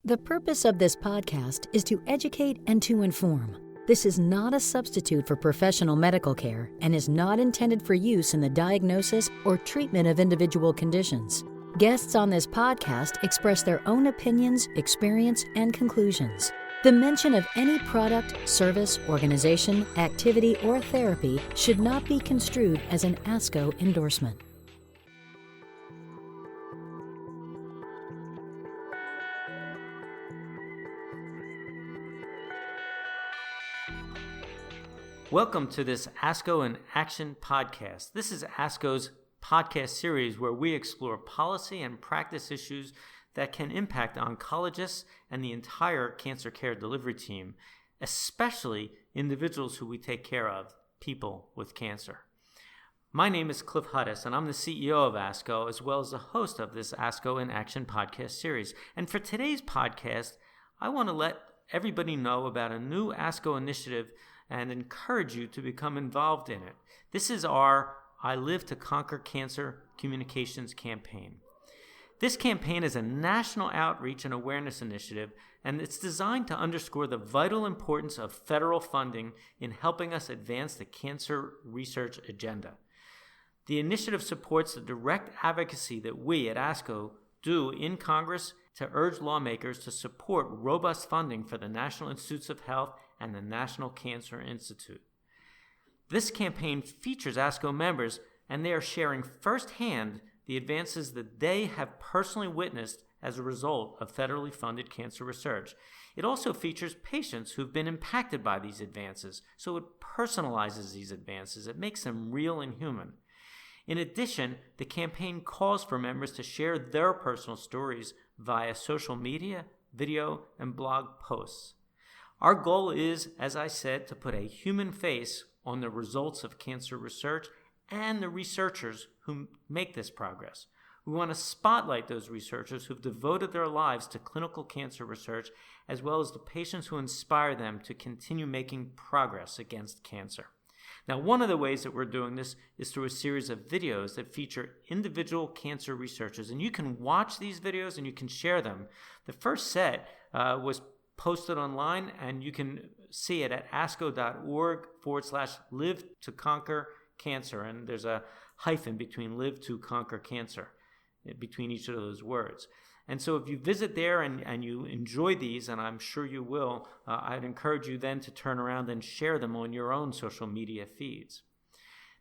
The purpose of this podcast is to educate and to inform. This is not a substitute for professional medical care and is not intended for use in the diagnosis or treatment of individual conditions. Guests on this podcast express their own opinions, experience, and conclusions. The mention of any product, service, organization, activity, or therapy should not be construed as an ASCO endorsement. Welcome to this ASCO in Action podcast. This is ASCO's podcast series where we explore policy and practice issues that can impact oncologists and the entire cancer care delivery team, especially individuals who we take care of, people with cancer. My name is Cliff Huddes, and I'm the CEO of ASCO, as well as the host of this ASCO in Action podcast series. And for today's podcast, I want to let everybody know about a new ASCO initiative and encourage you to become involved in it. This is our I Live to Conquer Cancer communications campaign. This campaign is a national outreach and awareness initiative, and it's designed to underscore the vital importance of federal funding in helping us advance the cancer research agenda. The initiative supports the direct advocacy that we at ASCO do in Congress to urge lawmakers to support robust funding for the National Institutes of Health and the National Cancer Institute. This campaign features ASCO members, and they are sharing firsthand the advances that they have personally witnessed as a result of federally funded cancer research. It also features patients who've been impacted by these advances, so it personalizes these advances. It makes them real and human. In addition, the campaign calls for members to share their personal stories via social media, video, and blog posts. Our goal is, as I said, to put a human face on the results of cancer research and the researchers who make this progress. We want to spotlight those researchers who've devoted their lives to clinical cancer research, as well as the patients who inspire them to continue making progress against cancer. Now, one of the ways that we're doing this is through a series of videos that feature individual cancer researchers, and you can watch these videos and you can share them. The first set was posted online, and you can see it at asco.org/live to conquer cancer. And there's a hyphen between live to conquer cancer between each of those words. And so if you visit there and you enjoy these, and I'm sure you will, I'd encourage you then to turn around and share them on your own social media feeds.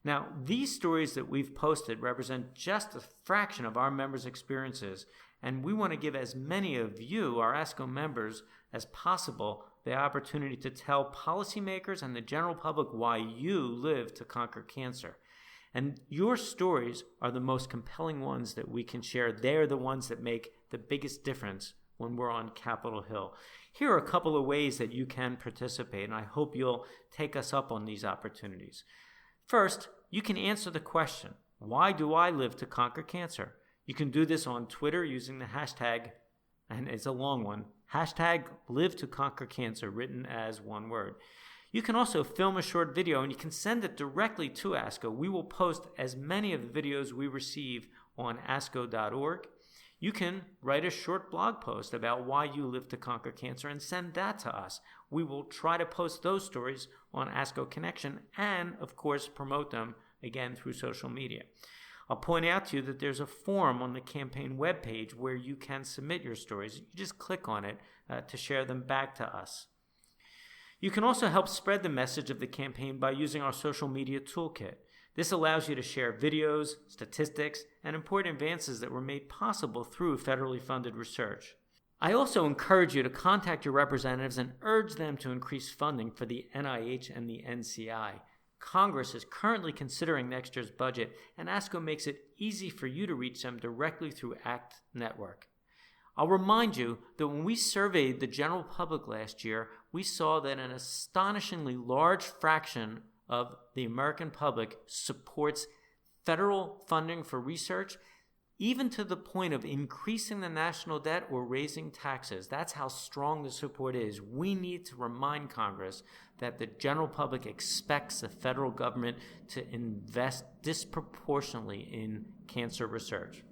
Now, these stories that we've posted represent just a fraction of our members' experiences, and we want to give as many of you, our ASCO members, as possible the opportunity to tell policymakers and the general public why you live to conquer cancer. And your stories are the most compelling ones that we can share. They're the ones that make the biggest difference when we're on Capitol Hill. Here are a couple of ways that you can participate, and I hope you'll take us up on these opportunities. First, you can answer the question, why do I live to conquer cancer? You can do this on Twitter using the hashtag, and it's a long one, hashtag live to conquer cancer, written as one word. You can also film a short video, and you can send it directly to ASCO. We will post as many of the videos we receive on asco.org. You can write a short blog post about why you live to conquer cancer and send that to us. We will try to post those stories on ASCO Connection and, of course, promote them again through social media. I'll point out to you that there's a form on the campaign webpage where you can submit your stories. You just click on it to share them back to us. You can also help spread the message of the campaign by using our social media toolkit. This allows you to share videos, statistics, and important advances that were made possible through federally funded research. I also encourage you to contact your representatives and urge them to increase funding for the NIH and the NCI. Congress is currently considering next year's budget, and ASCO makes it easy for you to reach them directly through ACT Network. I'll remind you that when we surveyed the general public last year, we saw that an astonishingly large fraction of the American public supports federal funding for research, even to the point of increasing the national debt or raising taxes. That's how strong the support is. We need to remind Congress that the general public expects the federal government to invest disproportionately in cancer research.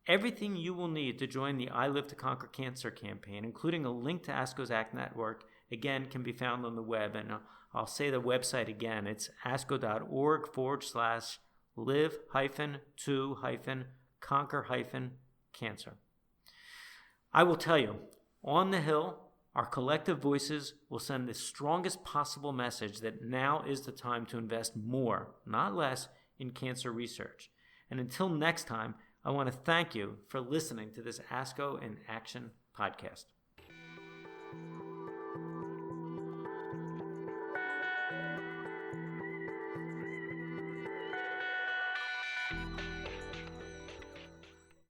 Everything you will need to join the I Live to Conquer Cancer campaign, including a link to ASCO's ACT Network, again, can be found on the web. And I'll say the website again. It's asco.org/live-to-conquer-cancer. I will tell you, on the Hill, our collective voices will send the strongest possible message that now is the time to invest more, not less, in cancer research. And until next time, I want to thank you for listening to this ASCO in Action podcast.